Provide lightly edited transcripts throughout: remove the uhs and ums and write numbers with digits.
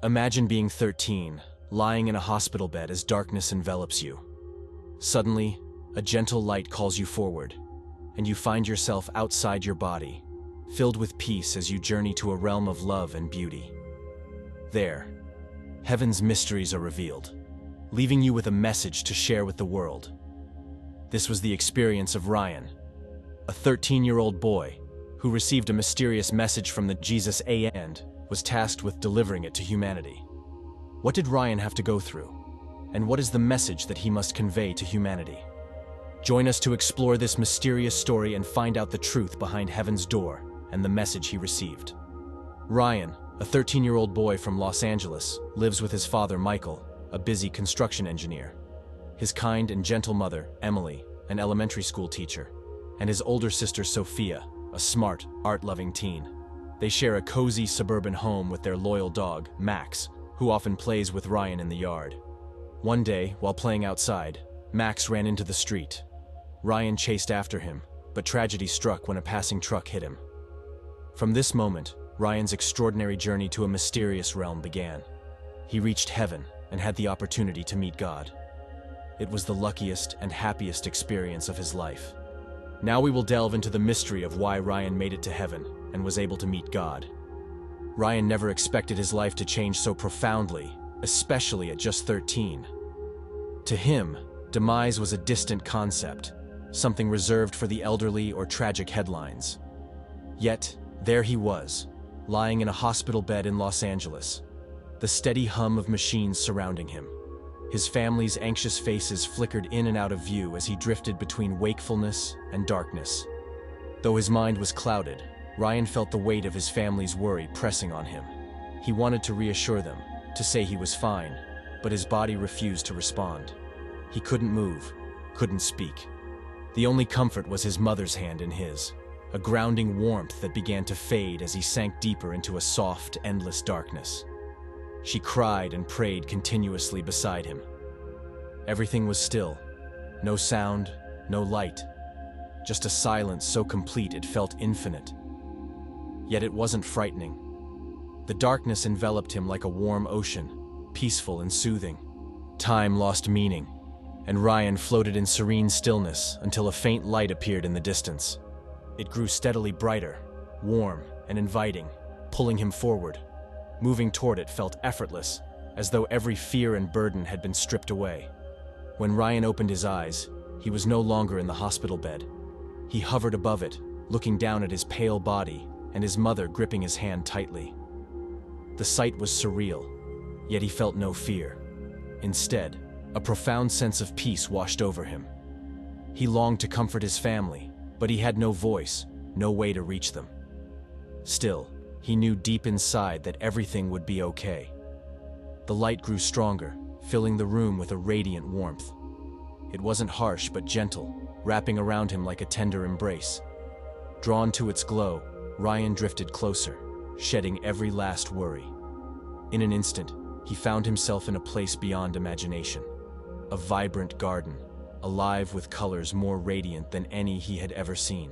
Imagine being 13, lying in a hospital bed as darkness envelops you. Suddenly, a gentle light calls you forward, and you find yourself outside your body, filled with peace as you journey to a realm of love and beauty. There, heaven's mysteries are revealed, leaving you with a message to share with the world. This was the experience of Ryan, a 13-year-old boy who received a mysterious message from the Jesus and was tasked with delivering it to humanity. What did Ryan have to go through? And what is the message that he must convey to humanity? Join us to explore this mysterious story and find out the truth behind heaven's door and the message he received. Ryan, a 13-year-old boy from Los Angeles, lives with his father, Michael, a busy construction engineer, his kind and gentle mother, Emily, an elementary school teacher, and his older sister, Sophia, a smart, art-loving teen. They share a cozy suburban home with their loyal dog, Max, who often plays with Ryan in the yard. One day, while playing outside, Max ran into the street. Ryan chased after him, but tragedy struck when a passing truck hit him. From this moment, Ryan's extraordinary journey to a mysterious realm began. He reached heaven and had the opportunity to meet God. It was the luckiest and happiest experience of his life. Now we will delve into the mystery of why Ryan made it to heaven and was able to meet God. Ryan never expected his life to change so profoundly, especially at just 13. To him, demise was a distant concept, something reserved for the elderly or tragic headlines. Yet, there he was, lying in a hospital bed in Los Angeles, the steady hum of machines surrounding him. His family's anxious faces flickered in and out of view as he drifted between wakefulness and darkness. Though his mind was clouded, Ryan felt the weight of his family's worry pressing on him. He wanted to reassure them, to say he was fine, but his body refused to respond. He couldn't move, couldn't speak. The only comfort was his mother's hand in his, a grounding warmth that began to fade as he sank deeper into a soft, endless darkness. She cried and prayed continuously beside him. Everything was still. No sound, no light. Just a silence so complete it felt infinite. Yet it wasn't frightening. The darkness enveloped him like a warm ocean, peaceful and soothing. Time lost meaning, and Ryan floated in serene stillness until a faint light appeared in the distance. It grew steadily brighter, warm and inviting, pulling him forward. Moving toward it felt effortless, as though every fear and burden had been stripped away. When Ryan opened his eyes, he was no longer in the hospital bed. He hovered above it, looking down at his pale body and his mother gripping his hand tightly. The sight was surreal, yet he felt no fear. Instead, a profound sense of peace washed over him. He longed to comfort his family, but he had no voice, no way to reach them. Still, he knew deep inside that everything would be okay. The light grew stronger, filling the room with a radiant warmth. It wasn't harsh but gentle, wrapping around him like a tender embrace. Drawn to its glow, Ryan drifted closer, shedding every last worry. In an instant, he found himself in a place beyond imagination. A vibrant garden, alive with colors more radiant than any he had ever seen.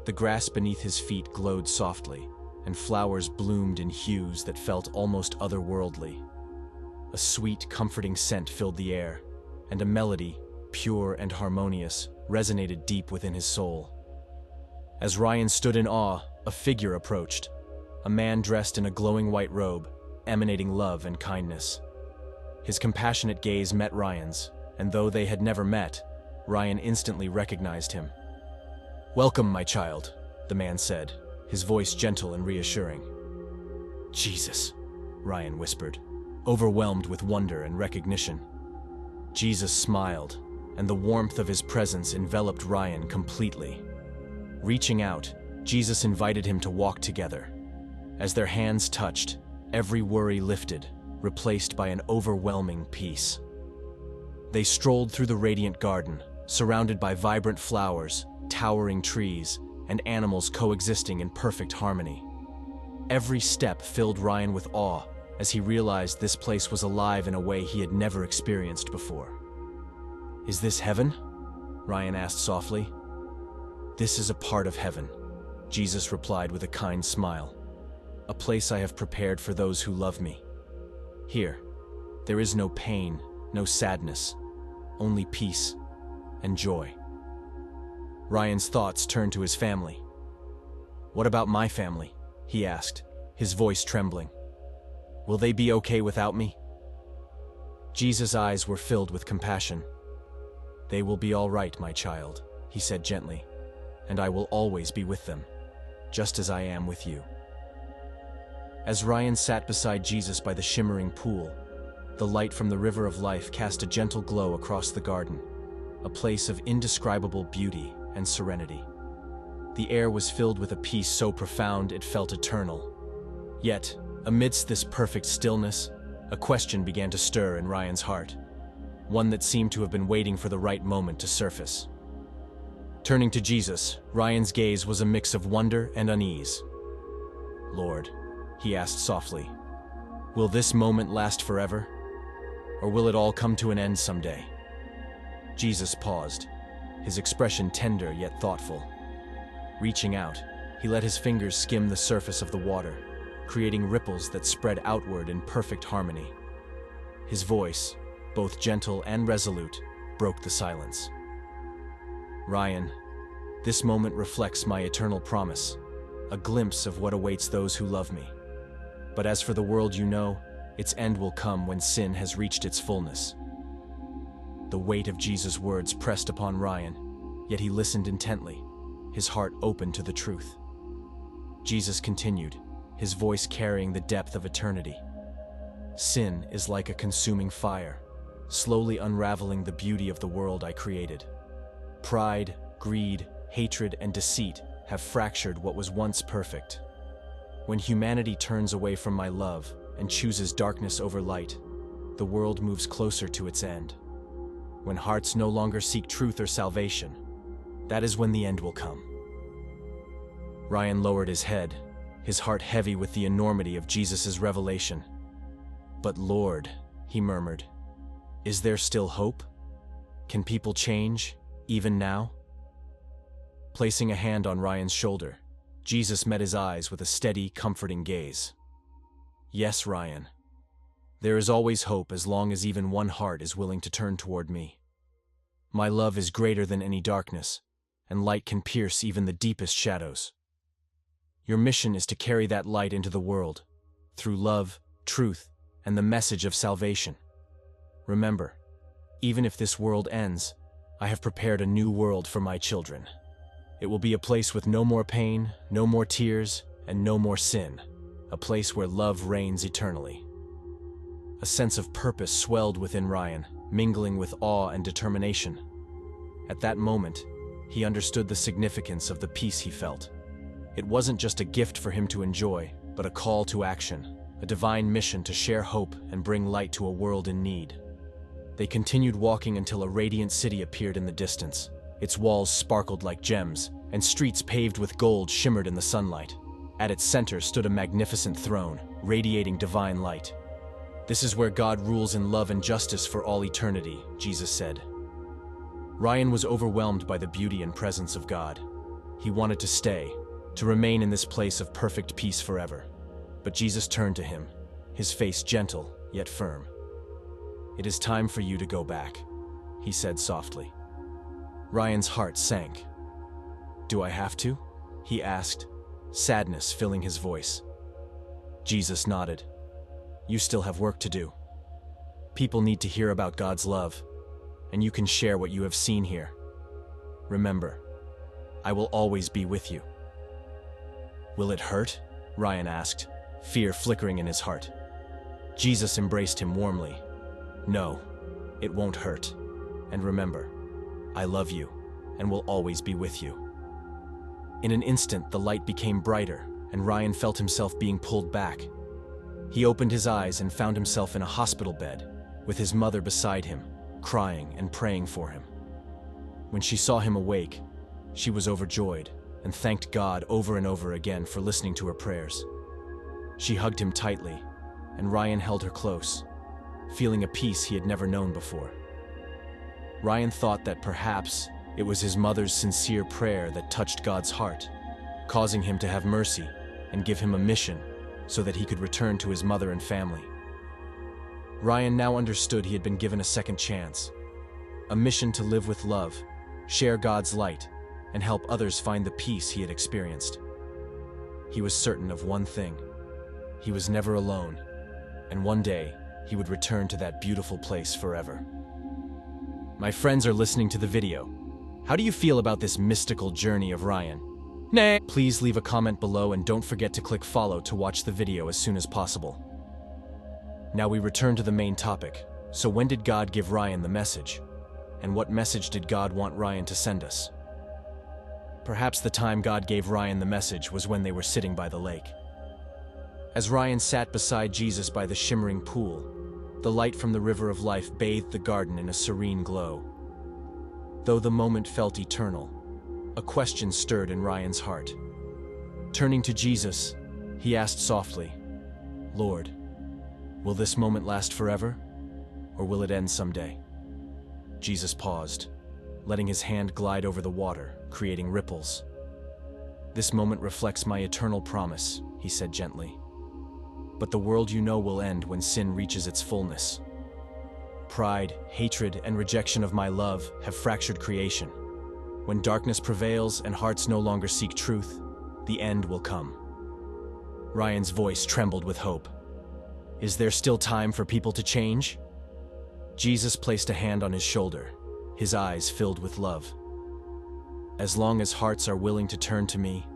The grass beneath his feet glowed softly, and flowers bloomed in hues that felt almost otherworldly. A sweet, comforting scent filled the air, and a melody, pure and harmonious, resonated deep within his soul. As Ryan stood in awe, a figure approached, a man dressed in a glowing white robe, emanating love and kindness. His compassionate gaze met Ryan's, and though they had never met, Ryan instantly recognized him. "Welcome, my child," the man said, his voice gentle and reassuring. "Jesus," Ryan whispered, overwhelmed with wonder and recognition. Jesus smiled, and the warmth of his presence enveloped Ryan completely. Reaching out, Jesus invited him to walk together. As their hands touched, every worry lifted, replaced by an overwhelming peace. They strolled through the radiant garden, surrounded by vibrant flowers, towering trees, and animals coexisting in perfect harmony. Every step filled Ryan with awe as he realized this place was alive in a way he had never experienced before. "Is this heaven?" Ryan asked softly. "This is a part of heaven," Jesus replied with a kind smile. "A place I have prepared for those who love me." Here, there is no pain, no sadness, only peace and joy. Ryan's thoughts turned to his family. "What about my family?" he asked, his voice trembling. "Will they be okay without me?" Jesus' eyes were filled with compassion. "They will be all right, my child," he said gently, "and I will always be with them, just as I am with you." As Ryan sat beside Jesus by the shimmering pool, the light from the river of life cast a gentle glow across the garden, a place of indescribable beauty and serenity. The air was filled with a peace so profound it felt eternal. Yet, amidst this perfect stillness, a question began to stir in Ryan's heart, one that seemed to have been waiting for the right moment to surface. Turning to Jesus, Ryan's gaze was a mix of wonder and unease. "Lord," he asked softly, "will this moment last forever? Or will it all come to an end someday?" Jesus paused, his expression tender yet thoughtful. Reaching out, he let his fingers skim the surface of the water, creating ripples that spread outward in perfect harmony. His voice, both gentle and resolute, broke the silence. "Ryan, this moment reflects my eternal promise, a glimpse of what awaits those who love me. But as for the world you know, its end will come when sin has reached its fullness." The weight of Jesus' words pressed upon Ryan, yet he listened intently, his heart open to the truth. Jesus continued, his voice carrying the depth of eternity. "Sin is like a consuming fire, slowly unraveling the beauty of the world I created. Pride, greed, hatred, and deceit have fractured what was once perfect. When humanity turns away from my love and chooses darkness over light, the world moves closer to its end. When hearts no longer seek truth or salvation, that is when the end will come." Ryan lowered his head, his heart heavy with the enormity of Jesus' revelation. "But Lord," he murmured, "is there still hope? Can people change, even now?" Placing a hand on Ryan's shoulder, Jesus met his eyes with a steady, comforting gaze. "Yes, Ryan. There is always hope as long as even one heart is willing to turn toward me. My love is greater than any darkness, and light can pierce even the deepest shadows. Your mission is to carry that light into the world, through love, truth, and the message of salvation. Remember, even if this world ends, I have prepared a new world for my children. It will be a place with no more pain, no more tears, and no more sin, a place where love reigns eternally." A sense of purpose swelled within Ryan, mingling with awe and determination. At that moment, he understood the significance of the peace he felt. It wasn't just a gift for him to enjoy, but a call to action, a divine mission to share hope and bring light to a world in need. They continued walking until a radiant city appeared in the distance. Its walls sparkled like gems, and streets paved with gold shimmered in the sunlight. At its center stood a magnificent throne, radiating divine light. "This is where God rules in love and justice for all eternity," Jesus said. Ryan was overwhelmed by the beauty and presence of God. He wanted to stay, to remain in this place of perfect peace forever. But Jesus turned to him, his face gentle yet firm. "It is time for you to go back," he said softly. Ryan's heart sank. "Do I have to?" he asked, sadness filling his voice. Jesus nodded. "You still have work to do. People need to hear about God's love, and you can share what you have seen here. Remember, I will always be with you." "Will it hurt?" Ryan asked, fear flickering in his heart. Jesus embraced him warmly. "No, it won't hurt. And remember, I love you and will always be with you." In an instant, the light became brighter, and Ryan felt himself being pulled back. He opened his eyes and found himself in a hospital bed, with his mother beside him, crying and praying for him. When she saw him awake, she was overjoyed and thanked God over and over again for listening to her prayers. She hugged him tightly, and Ryan held her close, feeling a peace he had never known before. Ryan thought that perhaps it was his mother's sincere prayer that touched God's heart, causing him to have mercy and give him a mission so that he could return to his mother and family. Ryan now understood he had been given a second chance, a mission to live with love, share God's light, and help others find the peace he had experienced. He was certain of one thing: he was never alone, and one day he would return to that beautiful place forever. My friends are listening to the video. How do you feel about this mystical journey of Ryan? Please leave a comment below and don't forget to click follow to watch the video as soon as possible. Now we return to the main topic. So when did God give Ryan the message? And what message did God want Ryan to send us? Perhaps the time God gave Ryan the message was when they were sitting by the lake. As Ryan sat beside Jesus by the shimmering pool, the light from the river of life bathed the garden in a serene glow. Though the moment felt eternal, a question stirred in Ryan's heart. Turning to Jesus, he asked softly, "Lord, will this moment last forever, or will it end someday?" Jesus paused, letting his hand glide over the water, creating ripples. "This moment reflects my eternal promise," he said gently. "But the world you know will end when sin reaches its fullness. Pride, hatred, and rejection of my love have fractured creation. When darkness prevails and hearts no longer seek truth, the end will come." Ryan's voice trembled with hope. "Is there still time for people to change?" Jesus placed a hand on his shoulder, his eyes filled with love. "As long as hearts are willing to turn to me,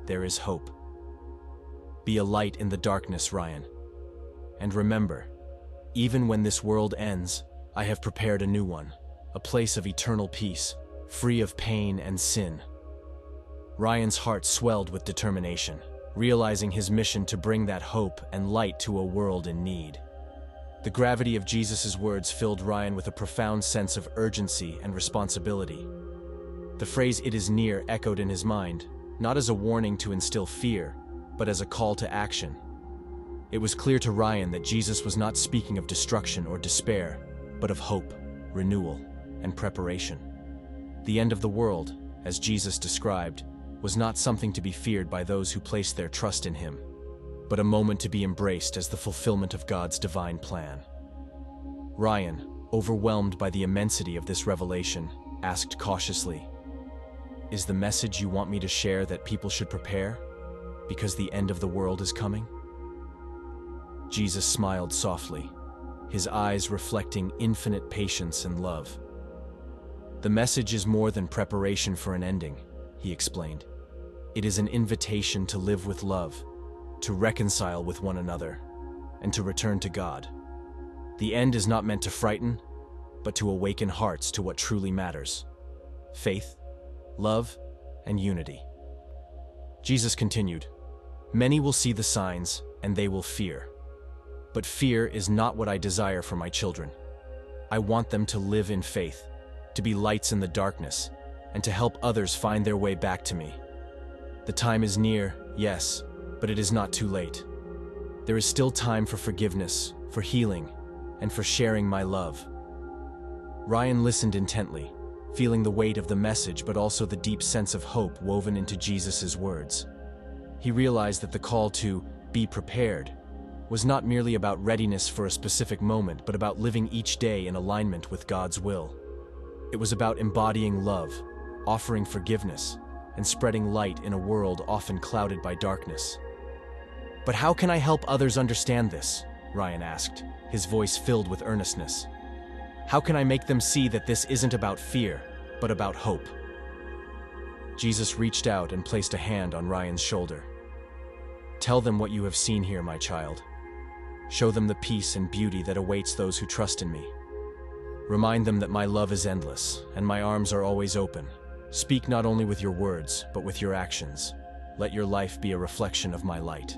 there is hope. Be a light in the darkness, Ryan. And remember, even when this world ends, I have prepared a new one, a place of eternal peace, free of pain and sin." Ryan's heart swelled with determination, realizing his mission to bring that hope and light to a world in need. The gravity of Jesus' words filled Ryan with a profound sense of urgency and responsibility. The phrase "it is near" echoed in his mind, not as a warning to instill fear, but as a call to action. It was clear to Ryan that Jesus was not speaking of destruction or despair, but of hope, renewal, and preparation. The end of the world, as Jesus described, was not something to be feared by those who placed their trust in him, but a moment to be embraced as the fulfillment of God's divine plan. Ryan, overwhelmed by the immensity of this revelation, asked cautiously, "Is the message you want me to share that people should prepare, because the end of the world is coming?" Jesus smiled softly, his eyes reflecting infinite patience and love. "The message is more than preparation for an ending," he explained. "It is an invitation to live with love, to reconcile with one another, and to return to God. The end is not meant to frighten, but to awaken hearts to what truly matters: faith, love, and unity." Jesus continued, "Many will see the signs, and they will fear. But fear is not what I desire for my children. I want them to live in faith, to be lights in the darkness, and to help others find their way back to me. The time is near, yes, but it is not too late. There is still time for forgiveness, for healing, and for sharing my love." Ryan listened intently, feeling the weight of the message but also the deep sense of hope woven into Jesus' words. He realized that the call to be prepared was not merely about readiness for a specific moment, but about living each day in alignment with God's will. It was about embodying love, offering forgiveness, and spreading light in a world often clouded by darkness. "But how can I help others understand this?" Ryan asked, his voice filled with earnestness. "How can I make them see that this isn't about fear, but about hope?" Jesus reached out and placed a hand on Ryan's shoulder. "Tell them what you have seen here, my child. Show them the peace and beauty that awaits those who trust in me. Remind them that my love is endless, and my arms are always open. Speak not only with your words, but with your actions. Let your life be a reflection of my light."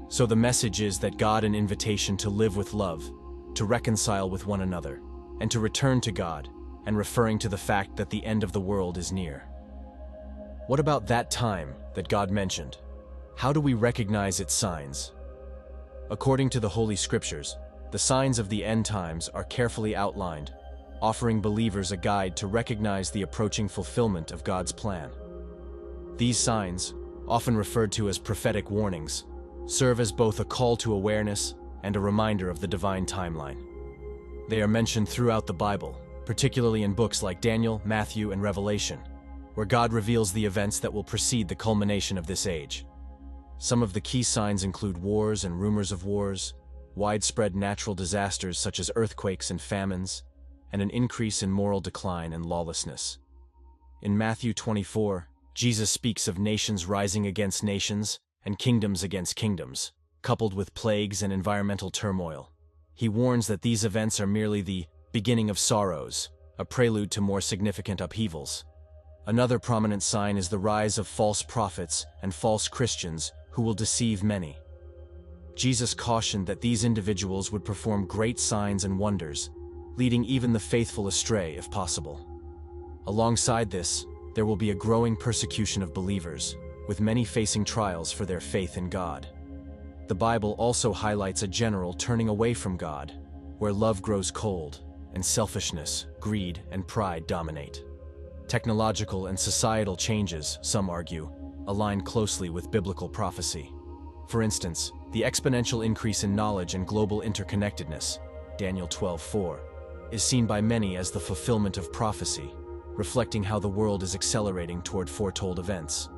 So the message is that God an invitation to live with love, to reconcile with one another, and to return to God, and referring to the fact that the end of the world is near. What about that time that God mentioned? How do we recognize its signs? According to the Holy Scriptures, the signs of the end times are carefully outlined, offering believers a guide to recognize the approaching fulfillment of God's plan. These signs, often referred to as prophetic warnings, serve as both a call to awareness and a reminder of the divine timeline. They are mentioned throughout the Bible, particularly in books like Daniel, Matthew, and Revelation, where God reveals the events that will precede the culmination of this age. Some of the key signs include wars and rumors of wars, widespread natural disasters such as earthquakes and famines, and an increase in moral decline and lawlessness. In Matthew 24, Jesus speaks of nations rising against nations and kingdoms against kingdoms, coupled with plagues and environmental turmoil. He warns that these events are merely the beginning of sorrows, a prelude to more significant upheavals. Another prominent sign is the rise of false prophets and false Christians who will deceive many. Jesus cautioned that these individuals would perform great signs and wonders, leading even the faithful astray if possible. Alongside this, there will be a growing persecution of believers, with many facing trials for their faith in God. The Bible also highlights a general turning away from God, where love grows cold, and selfishness, greed, and pride dominate. Technological and societal changes, some argue, align closely with biblical prophecy. For instance, the exponential increase in knowledge and global interconnectedness, Daniel 12:4, is seen by many as the fulfillment of prophecy, reflecting how the world is accelerating toward foretold events.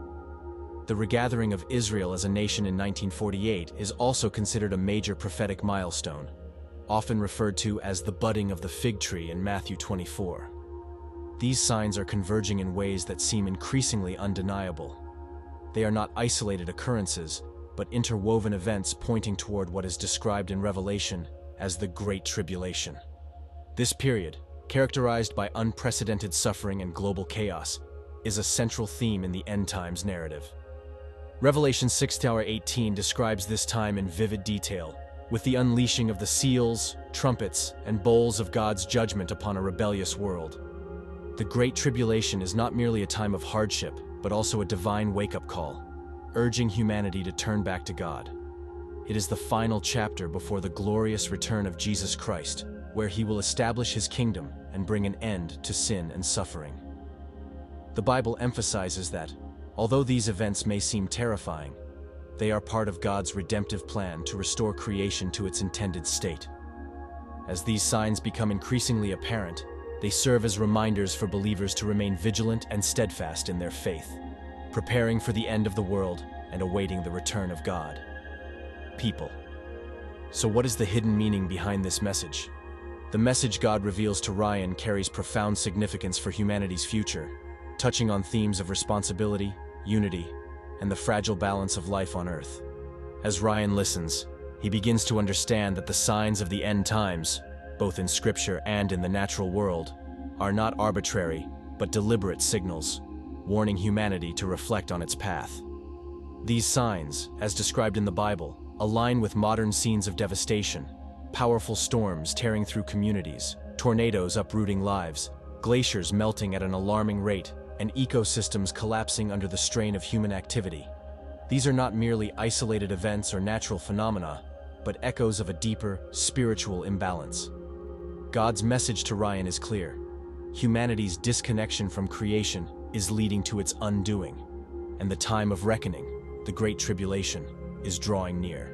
The regathering of Israel as a nation in 1948 is also considered a major prophetic milestone, often referred to as the budding of the fig tree in Matthew 24. These signs are converging in ways that seem increasingly undeniable. They are not isolated occurrences, but interwoven events pointing toward what is described in Revelation as the Great Tribulation. This period, characterized by unprecedented suffering and global chaos, is a central theme in the end times narrative. Revelation 6:18 describes this time in vivid detail, with the unleashing of the seals, trumpets, and bowls of God's judgment upon a rebellious world. The Great Tribulation is not merely a time of hardship, but also a divine wake-up call, urging humanity to turn back to God. It is the final chapter before the glorious return of Jesus Christ, where he will establish his kingdom and bring an end to sin and suffering. The Bible emphasizes that, although these events may seem terrifying, they are part of God's redemptive plan to restore creation to its intended state. As these signs become increasingly apparent, they serve as reminders for believers to remain vigilant and steadfast in their faith, preparing for the end of the world and awaiting the return of God. People. So what is the hidden meaning behind this message? The message God reveals to Ryan carries profound significance for humanity's future, touching on themes of responsibility, unity, and the fragile balance of life on Earth. As Ryan listens, he begins to understand that the signs of the end times, both in Scripture and in the natural world, are not arbitrary, but deliberate signals, warning humanity to reflect on its path. These signs, as described in the Bible, align with modern scenes of devastation, powerful storms tearing through communities, tornadoes uprooting lives, glaciers melting at an alarming rate, and ecosystems collapsing under the strain of human activity. These are not merely isolated events or natural phenomena, but echoes of a deeper, spiritual imbalance. God's message to Ryan is clear. Humanity's disconnection from creation is leading to its undoing, and the time of reckoning, the Great Tribulation, is drawing near.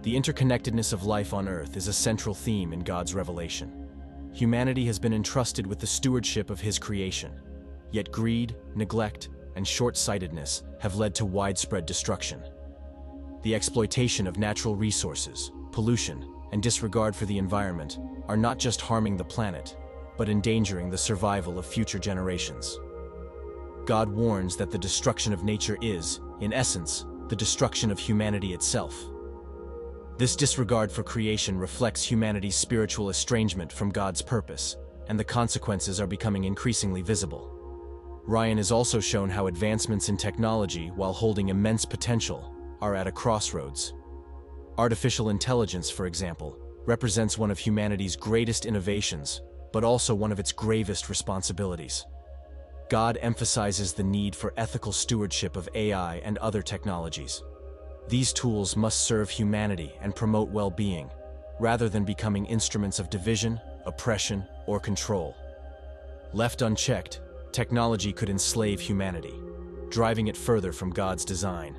The interconnectedness of life on Earth is a central theme in God's revelation. Humanity has been entrusted with the stewardship of His creation, yet greed, neglect, and short-sightedness have led to widespread destruction. The exploitation of natural resources, pollution, and disregard for the environment are not just harming the planet, but endangering the survival of future generations. God warns that the destruction of nature is, in essence, the destruction of humanity itself. This disregard for creation reflects humanity's spiritual estrangement from God's purpose, and the consequences are becoming increasingly visible. Ryan is also shown how advancements in technology, while holding immense potential, are at a crossroads. Artificial intelligence, for example, represents one of humanity's greatest innovations, but also one of its gravest responsibilities. God emphasizes the need for ethical stewardship of AI and other technologies. These tools must serve humanity and promote well-being, rather than becoming instruments of division, oppression, or control. Left unchecked, technology could enslave humanity, driving it further from God's design.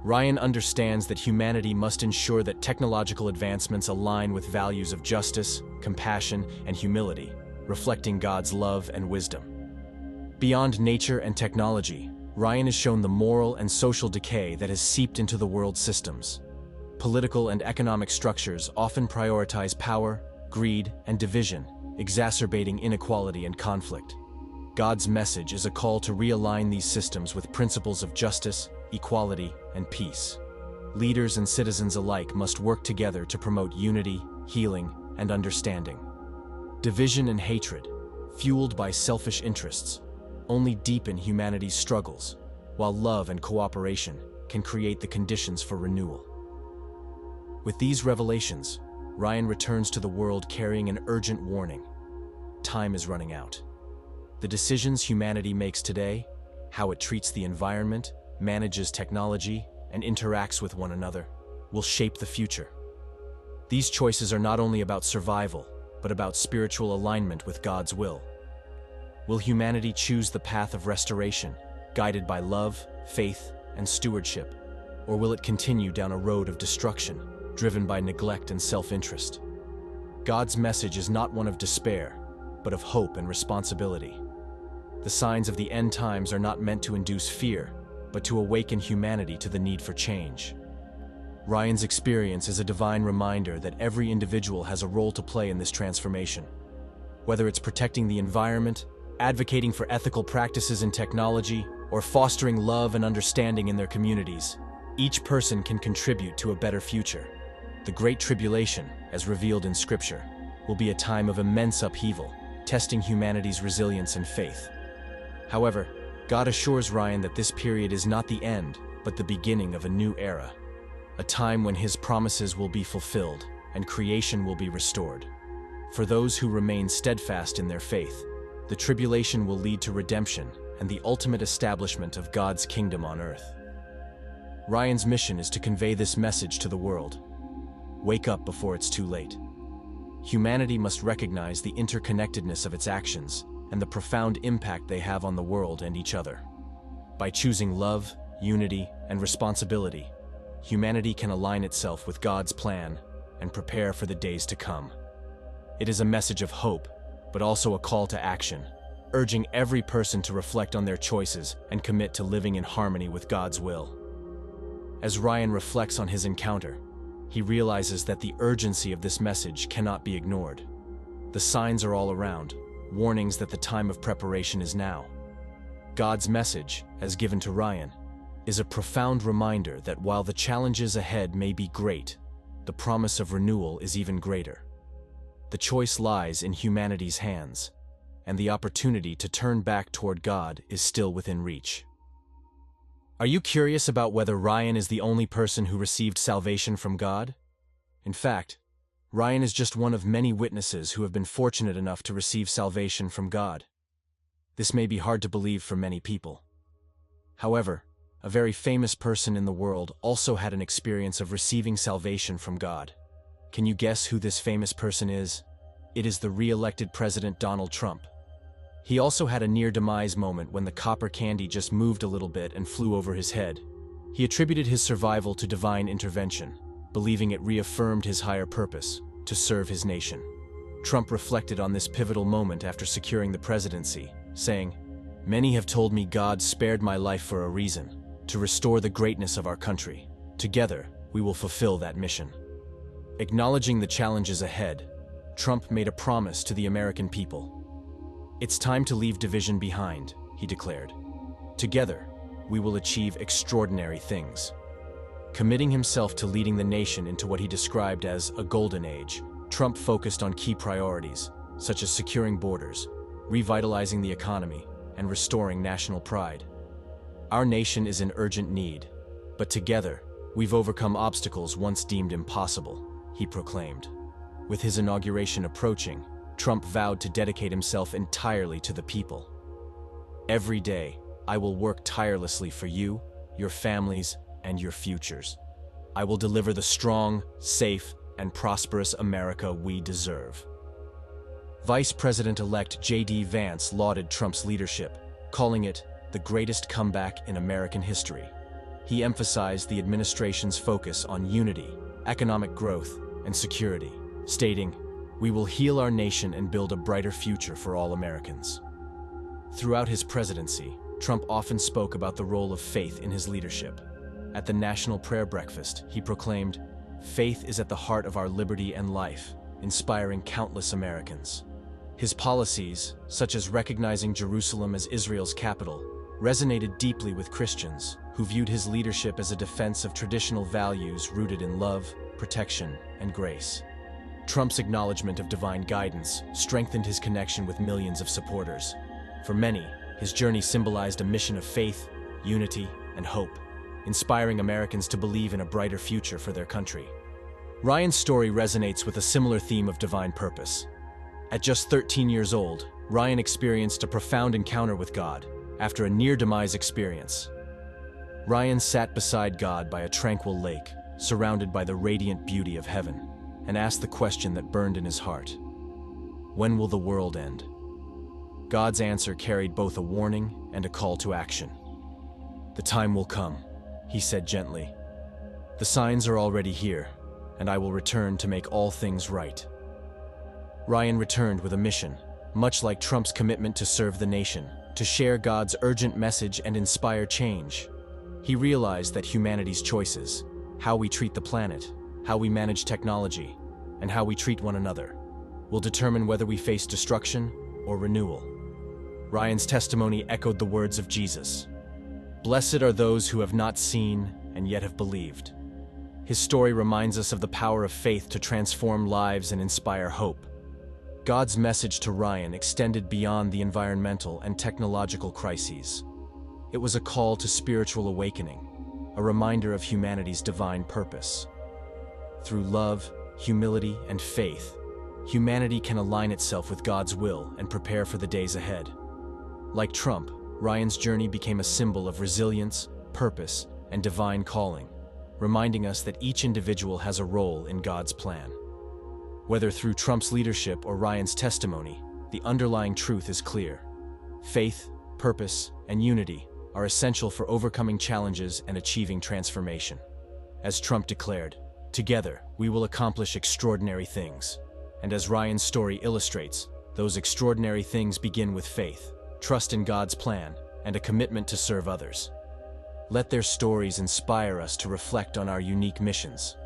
Ryan understands that humanity must ensure that technological advancements align with values of justice, compassion, and humility, reflecting God's love and wisdom. Beyond nature and technology, Ryan is shown the moral and social decay that has seeped into the world's systems. Political and economic structures often prioritize power, greed, and division, exacerbating inequality and conflict. God's message is a call to realign these systems with principles of justice, equality, and peace. Leaders and citizens alike must work together to promote unity, healing, and understanding. Division and hatred, fueled by selfish interests, only deepen humanity's struggles, while love and cooperation can create the conditions for renewal. With these revelations, Ryan returns to the world carrying an urgent warning. Time is running out. The decisions humanity makes today, how it treats the environment, manages technology, and interacts with one another, will shape the future. These choices are not only about survival, but about spiritual alignment with God's will. Will humanity choose the path of restoration, guided by love, faith, and stewardship? Or will it continue down a road of destruction, driven by neglect and self-interest? God's message is not one of despair, but of hope and responsibility. The signs of the end times are not meant to induce fear, but to awaken humanity to the need for change. Ryan's experience is a divine reminder that every individual has a role to play in this transformation. Whether it's protecting the environment, advocating for ethical practices in technology, or fostering love and understanding in their communities, each person can contribute to a better future. The Great Tribulation, as revealed in Scripture, will be a time of immense upheaval, testing humanity's resilience and faith. However, God assures Ryan that this period is not the end, but the beginning of a new era, a time when His promises will be fulfilled and creation will be restored. For those who remain steadfast in their faith, the tribulation will lead to redemption and the ultimate establishment of God's kingdom on earth. Ryan's mission is to convey this message to the world. Wake up before it's too late. Humanity must recognize the interconnectedness of its actions and the profound impact they have on the world and each other. By choosing love, unity, and responsibility, humanity can align itself with God's plan and prepare for the days to come. It is a message of hope, but also a call to action, urging every person to reflect on their choices and commit to living in harmony with God's will. As Ryan reflects on his encounter, he realizes that the urgency of this message cannot be ignored. The signs are all around, warnings that the time of preparation is now. God's message, as given to Ryan, is a profound reminder that while the challenges ahead may be great, the promise of renewal is even greater. The choice lies in humanity's hands, and the opportunity to turn back toward God is still within reach. Are you curious about whether Ryan is the only person who received salvation from God? In fact, Ryan is just one of many witnesses who have been fortunate enough to receive salvation from God. This may be hard to believe for many people. However, a very famous person in the world also had an experience of receiving salvation from God. Can you guess who this famous person is? It is the re-elected President Donald Trump. He also had a near-demise moment when the copper candy just moved a little bit and flew over his head. He attributed his survival to divine intervention, believing it reaffirmed his higher purpose, to serve his nation. Trump reflected on this pivotal moment after securing the presidency, saying, "Many have told me God spared my life for a reason, to restore the greatness of our country. Together, we will fulfill that mission." Acknowledging the challenges ahead, Trump made a promise to the American people. "It's time to leave division behind," he declared. "Together, we will achieve extraordinary things." Committing himself to leading the nation into what he described as a golden age, Trump focused on key priorities, such as securing borders, revitalizing the economy, and restoring national pride. "Our nation is in urgent need, but together, we've overcome obstacles once deemed impossible," he proclaimed. With his inauguration approaching, Trump vowed to dedicate himself entirely to the people. "Every day, I will work tirelessly for you, your families, and your futures. I will deliver the strong, safe, and prosperous America we deserve." Vice President-elect J.D. Vance lauded Trump's leadership, calling it the greatest comeback in American history. he emphasized the administration's focus on unity, economic growth, and security, stating, "We will heal our nation and build a brighter future for all Americans." Throughout his presidency, Trump often spoke about the role of faith in his leadership. At the National Prayer Breakfast, he proclaimed, "Faith is at the heart of our liberty and life," inspiring countless Americans. His policies, such as recognizing Jerusalem as Israel's capital, resonated deeply with Christians who viewed his leadership as a defense of traditional values rooted in love, protection, and grace. Trump's acknowledgement of divine guidance strengthened his connection with millions of supporters. For many, his journey symbolized a mission of faith, unity, and hope, inspiring Americans to believe in a brighter future for their country. Ryan's story resonates with a similar theme of divine purpose. At just 13 years old, Ryan experienced a profound encounter with God after a near-demise experience. Ryan sat beside God by a tranquil lake, surrounded by the radiant beauty of heaven, and asked the question that burned in his heart: when will the world end? God's answer carried both a warning and a call to action. "The time will come," he said gently. "The signs are already here, and I will return to make all things right." Ryan returned with a mission, much like Trump's commitment to serve the nation, to share God's urgent message and inspire change. He realized that humanity's choices, how we treat the planet, how we manage technology, and how we treat one another, will determine whether we face destruction or renewal. Ryan's testimony echoed the words of Jesus: "Blessed are those who have not seen and yet have believed." His story reminds us of the power of faith to transform lives and inspire hope. God's message to Ryan extended beyond the environmental and technological crises. It was a call to spiritual awakening, a reminder of humanity's divine purpose. Through love, humility, and faith, humanity can align itself with God's will and prepare for the days ahead. Like Trump, Ryan's journey became a symbol of resilience, purpose, and divine calling, reminding us that each individual has a role in God's plan. Whether through Trump's leadership or Ryan's testimony, the underlying truth is clear. Faith, purpose, and unity are essential for overcoming challenges and achieving transformation. As Trump declared, "Together, we will accomplish extraordinary things." And as Ryan's story illustrates, those extraordinary things begin with faith, trust in God's plan, and a commitment to serve others. Let their stories inspire us to reflect on our unique missions.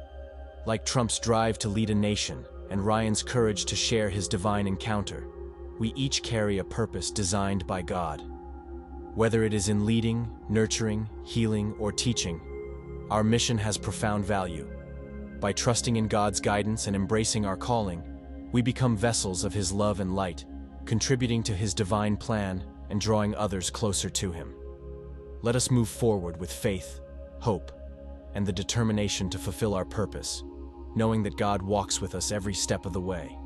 Like Trump's drive to lead a nation and Ryan's courage to share his divine encounter, we each carry a purpose designed by God. Whether it is in leading, nurturing, healing, or teaching, our mission has profound value. By trusting in God's guidance and embracing our calling, we become vessels of His love and light, contributing to His divine plan and drawing others closer to Him. Let us move forward with faith, hope, and the determination to fulfill our purpose, knowing that God walks with us every step of the way.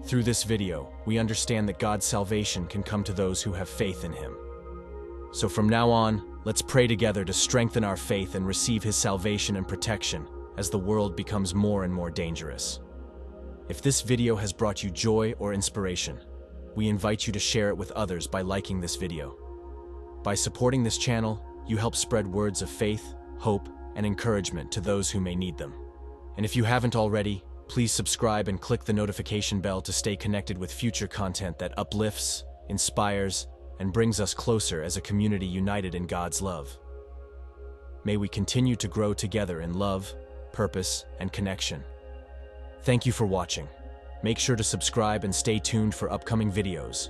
Through this video, we understand that God's salvation can come to those who have faith in Him. So from now on, let's pray together to strengthen our faith and receive His salvation and protection as the world becomes more and more dangerous. If this video has brought you joy or inspiration, we invite you to share it with others by liking this video. By supporting this channel, you help spread words of faith, hope, and encouragement to those who may need them. And if you haven't already, please subscribe and click the notification bell to stay connected with future content that uplifts, inspires, and brings us closer as a community united in God's love. May we continue to grow together in love, purpose, and connection. Thank you for watching. Make sure to subscribe and stay tuned for upcoming videos.